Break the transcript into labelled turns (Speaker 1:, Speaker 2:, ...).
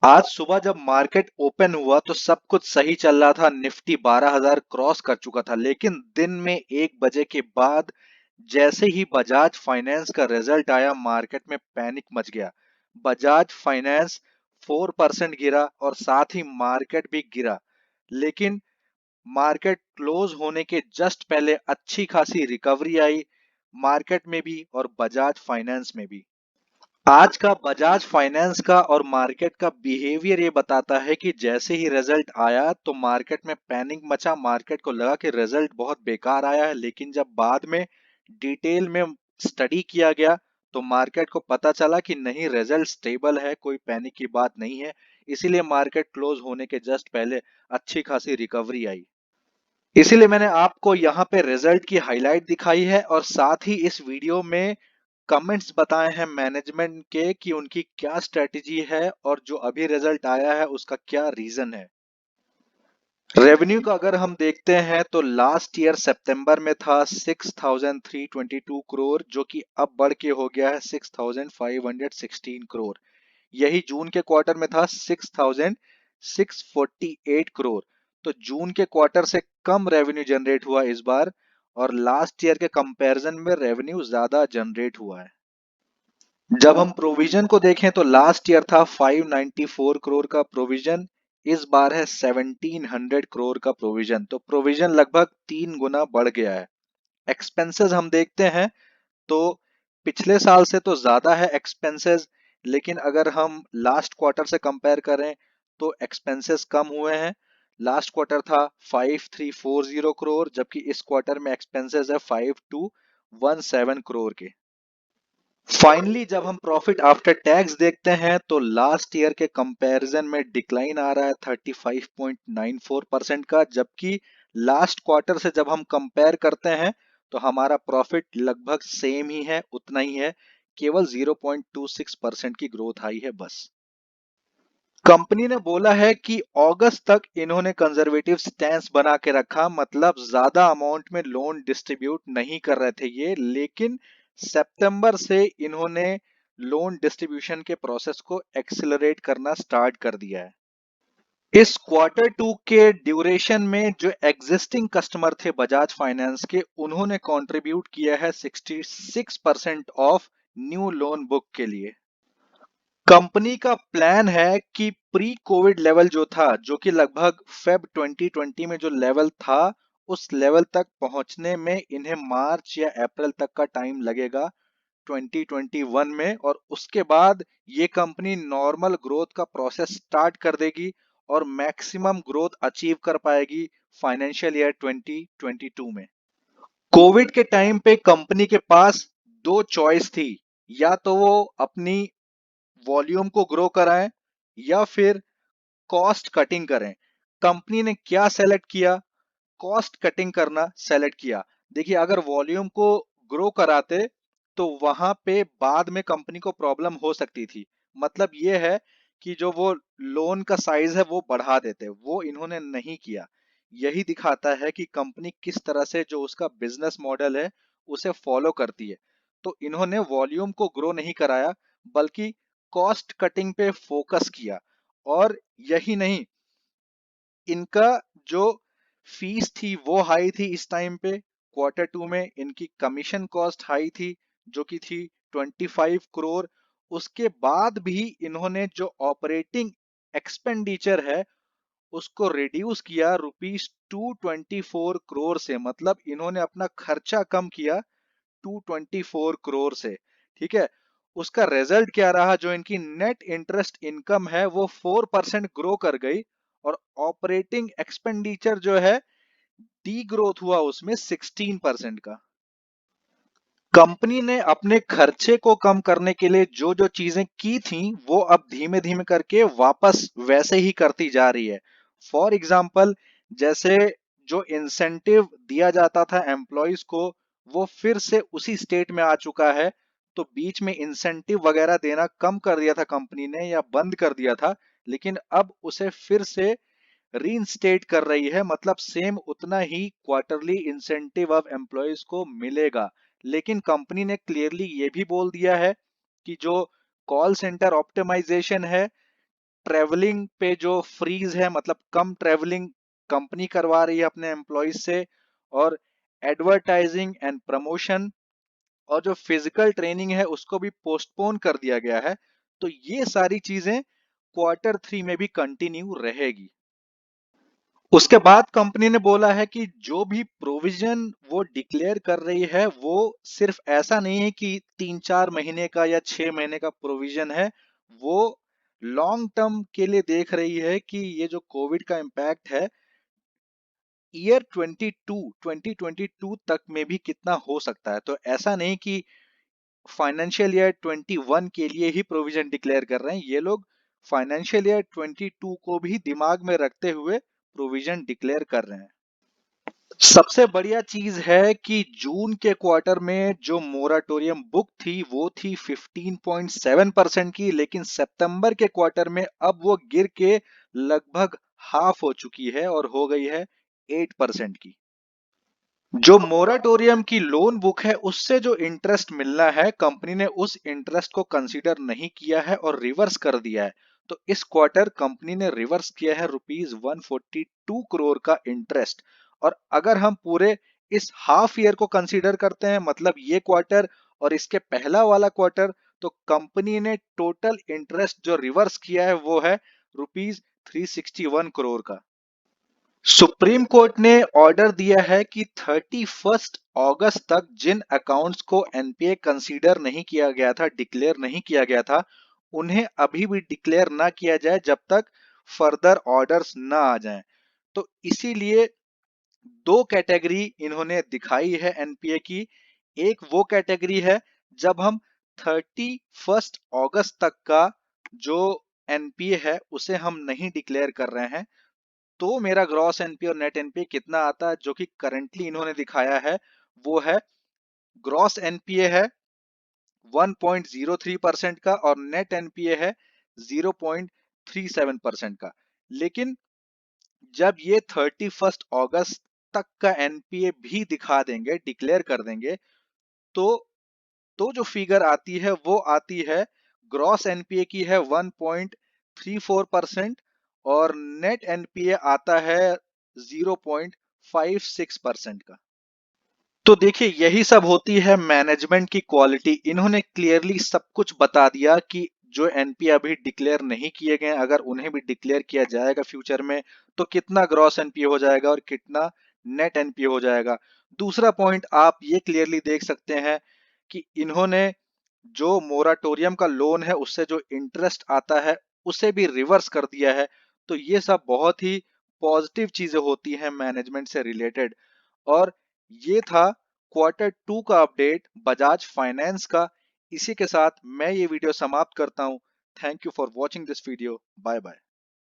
Speaker 1: आज सुबह जब मार्केट ओपन हुआ तो सब कुछ सही चल रहा था। निफ्टी 12,000 क्रॉस कर चुका था, लेकिन दिन में 1 बजे के बाद जैसे ही बजाज फाइनेंस का रिजल्ट आया, मार्केट में पैनिक मच गया। बजाज फाइनेंस 4% गिरा और साथ ही मार्केट भी गिरा। लेकिन मार्केट क्लोज होने के जस्ट पहले अच्छी खासी रिकवरी आई, मार्केट में भी और बजाज फाइनेंस में भी। आज का बजाज फाइनेंस का और मार्केट का बिहेवियर ये बताता है कि जैसे ही रिजल्ट आया तो मार्केट में पैनिक मचा। मार्केट को लगा कि रिजल्ट बहुत बेकार आया है, लेकिन जब बाद में डिटेल में स्टडी किया गया तो मार्केट को पता चला कि नहीं, रिजल्ट स्टेबल है, कोई पैनिक की बात नहीं है। इसीलिए मार्केट क्लोज होने के जस्ट पहले अच्छी खासी रिकवरी आई। इसीलिए मैंने आपको यहाँ पे रिजल्ट की हाईलाइट दिखाई है और साथ ही इस वीडियो में कमेंट्स बताए हैं मैनेजमेंट के कि उनकी क्या स्ट्रेटजी है और जो अभी रिजल्ट आया है उसका क्या रीजन है। रेवेन्यू का अगर हम देखते हैं तो लास्ट ईयर सितंबर में था 6,322 करोड़, जो कि अब बढ़ के हो गया है 6,516 करोड़। यही जून के क्वार्टर में था 6,648 करोड़। तो जून के क्वार्टर से कम रेवेन्यू जनरेट हुआ इस बार, और लास्ट ईयर के कंपैरिजन में रेवेन्यू ज्यादा जनरेट हुआ है। जब हम प्रोविजन को देखें तो लास्ट ईयर था 594 करोड़ का प्रोविजन, इस बार है 1700 करोड़ का प्रोविजन। तो प्रोविजन लगभग 3 गुना बढ़ गया है। एक्सपेंसेस हम देखते हैं तो पिछले साल से तो ज्यादा है एक्सपेंसेस, लेकिन अगर हम लास्ट क्वार्टर से कंपेयर करें तो एक्सपेंसेस कम हुए हैं। लास्ट क्वार्टर था 5340 करोड़, जबकि इस क्वार्टर में एक्सपेंसेस है 5217 करोड़ के। फाइनली जब हम प्रॉफिट आफ्टर टैक्स देखते हैं तो लास्ट ईयर के कंपैरिजन में डिक्लाइन आ रहा है 35.94% का, जबकि लास्ट क्वार्टर से जब हम कंपेयर करते हैं तो हमारा प्रॉफिट लगभग सेम ही है, उतना ही है, केवल 0.26% की ग्रोथ आई है बस। कंपनी ने बोला है कि अगस्त तक इन्होंने कंजर्वेटिव स्टैंस बना के रखा, मतलब ज्यादा अमाउंट में लोन डिस्ट्रीब्यूट नहीं कर रहे थे ये, लेकिन सितंबर से इन्होंने लोन डिस्ट्रीब्यूशन के प्रोसेस को एक्सेलरेट करना स्टार्ट कर दिया है। इस क्वार्टर टू के ड्यूरेशन में जो एग्जिस्टिंग कस्टमर थे बजाज फाइनेंस के, उन्होंने कंट्रीब्यूट किया है 66% ऑफ न्यू लोन बुक के लिए। कंपनी का प्लान है कि प्री कोविड लेवल जो था, जो कि लगभग फेब 2020 में जो लेवल था, उस लेवल तक पहुंचने में इन्हें मार्च या अप्रैल तक का टाइम लगेगा 2021 में, और उसके बाद ये कंपनी नॉर्मल ग्रोथ का प्रोसेस स्टार्ट कर देगी और मैक्सिमम ग्रोथ अचीव कर पाएगी फाइनेंशियल ईयर 2022 में। कोविड के टाइम पे कंपनी के पास दो चॉइस थी, या तो वो अपनी वॉल्यूम को ग्रो कराएं या फिर कॉस्ट कटिंग करें। कंपनी ने क्या सेलेक्ट किया? कॉस्ट कटिंग करना सेलेक्ट किया। देखिए, अगर वॉल्यूम को ग्रो कराते तो वहां पे बाद में कंपनी को प्रॉब्लम हो सकती थी। मतलब ये है कि जो वो लोन का साइज है वो बढ़ा देते, वो इन्होंने नहीं किया। यही दिखाता है कि कंपनी किस तरह से जो उसका बिजनेस मॉडल है उसे फॉलो करती है। तो इन्होंने वॉल्यूम को ग्रो नहीं कराया, बल्कि कॉस्ट कटिंग पे फोकस किया। और यही नहीं, इनका जो फीस थी वो हाई थी इस टाइम पे। क्वार्टर टू में इनकी कमीशन कॉस्ट हाई थी, जो कि थी 25 करोड़। उसके बाद भी इन्होंने जो ऑपरेटिंग एक्सपेंडिचर है उसको रिड्यूस किया ₹224 से। मतलब इन्होंने अपना खर्चा कम किया 224 करोड़ से। ठीक है, उसका रिजल्ट क्या रहा? जो इनकी नेट इंटरेस्ट इनकम है वो 4% ग्रो कर गई, और ऑपरेटिंग एक्सपेंडिचर जो है डी ग्रोथ हुआ उसमें 16% का। कंपनी ने अपने खर्चे को कम करने के लिए जो जो चीजें की थी वो अब धीमे धीमे करके वापस वैसे ही करती जा रही है। फॉर एग्जाम्पल, जैसे जो इंसेंटिव दिया जाता था एम्प्लॉयज को, वो फिर से उसी स्टेट में आ चुका है। तो बीच में इंसेंटिव वगैरह देना कम कर दिया था कंपनी ने या बंद कर दिया था, लेकिन अब उसे फिर से रीइंस्टेट कर रही है। मतलब सेम उतना ही क्वार्टरली इंसेंटिव अब एम्प्लॉयज को मिलेगा। लेकिन कंपनी ने क्लियरली ये भी बोल दिया है कि जो कॉल सेंटर ऑप्टिमाइजेशन है, ट्रेवलिंग पे जो फ्रीज है, मतलब कम ट्रेवलिंग कंपनी करवा रही है अपने एम्प्लॉयज से, और एडवर्टाइजिंग एंड प्रमोशन और जो फिजिकल ट्रेनिंग है उसको भी पोस्टपोन कर दिया गया है। तो ये सारी चीजें क्वार्टर 3 में भी कंटिन्यू रहेगी। उसके बाद कंपनी ने बोला है कि जो भी प्रोविजन वो डिक्लेयर कर रही है वो सिर्फ ऐसा नहीं है कि 3-4 महीने का या 6 महीने का प्रोविजन है, वो लॉन्ग टर्म के लिए देख रही है कि ये जो कोविड का इम्पैक्ट है ईयर 2022 तक में भी कितना हो सकता है। तो ऐसा नहीं कि फाइनेंशियल ईयर 21 के लिए ही प्रोविजन डिक्लेयर कर रहे हैं, ये लोग फाइनेंशियल ईयर 22 को भी दिमाग में रखते हुए प्रोविजन डिक्लेयर कर रहे हैं। सबसे बढ़िया चीज है कि जून के क्वार्टर में जो मोराटोरियम बुक थी वो थी 15.7% की, लेकिन सितंबर के क्वार्टर में अब वो गिर के लगभग हाफ हो चुकी है और हो गई है 8% की। जो मोराटोरियम की लोन बुक है उससे जो इंटरेस्ट मिलना है, कंपनी ने उस इंटरेस्ट को कंसीडर नहीं किया है और रिवर्स कर दिया है। तो इस क्वार्टर कंपनी ने रिवर्स किया है ₹142 करोड़ का इंटरेस्ट। और अगर हम पूरे इस हाफ ईयर को कंसीडर करते हैं, मतलब ये क्वार्टर और इसके पहला वाला क्वार्टर, तो कंपनी ने टोटल इंटरेस्ट जो रिवर्स किया है वो है ₹361 करोड़ का। सुप्रीम कोर्ट ने ऑर्डर दिया है कि 31 अगस्त तक जिन अकाउंट्स को एनपीए कंसीडर नहीं किया गया था, डिक्लेयर नहीं किया गया था, उन्हें अभी भी डिक्लेयर ना किया जाए जब तक फर्दर ऑर्डर्स ना आ जाएं। तो इसीलिए दो कैटेगरी इन्होंने दिखाई है एनपीए की। एक वो कैटेगरी है जब हम 31 अगस्त तक का जो एनपीए है उसे हम नहीं डिक्लेयर कर रहे हैं, तो मेरा ग्रॉस एनपीए और नेट एनपीए कितना आता है, जो कि करंटली इन्होंने दिखाया है वो है, ग्रॉस एनपीए है 1.03% का और नेट एनपीए है 0.37% का। लेकिन जब ये 31 अगस्त तक का एनपीए भी दिखा देंगे, डिक्लेयर कर देंगे, तो जो फिगर आती है वो आती है, ग्रॉस एनपीए की है 1.34% और नेट एनपीए आता है 0.56% का। तो देखिए यही सब होती है मैनेजमेंट की क्वालिटी। इन्होंने क्लियरली सब कुछ बता दिया कि जो एनपीए अभी डिक्लेयर नहीं किए गए, अगर उन्हें भी डिक्लेयर किया जाएगा फ्यूचर में, तो कितना ग्रॉस एनपीए हो जाएगा और कितना नेट एनपीए हो जाएगा। दूसरा पॉइंट आप ये क्लियरली देख सकते हैं कि इन्होंने जो मोराटोरियम का लोन है उससे जो इंटरेस्ट आता है उसे भी रिवर्स कर दिया है। तो ये सब बहुत ही पॉजिटिव चीजें होती हैं मैनेजमेंट से रिलेटेड। और ये था क्वार्टर 2 का अपडेट बजाज फाइनेंस का। इसी के साथ मैं ये वीडियो समाप्त करता हूं। Thank you for watching this video. Bye bye.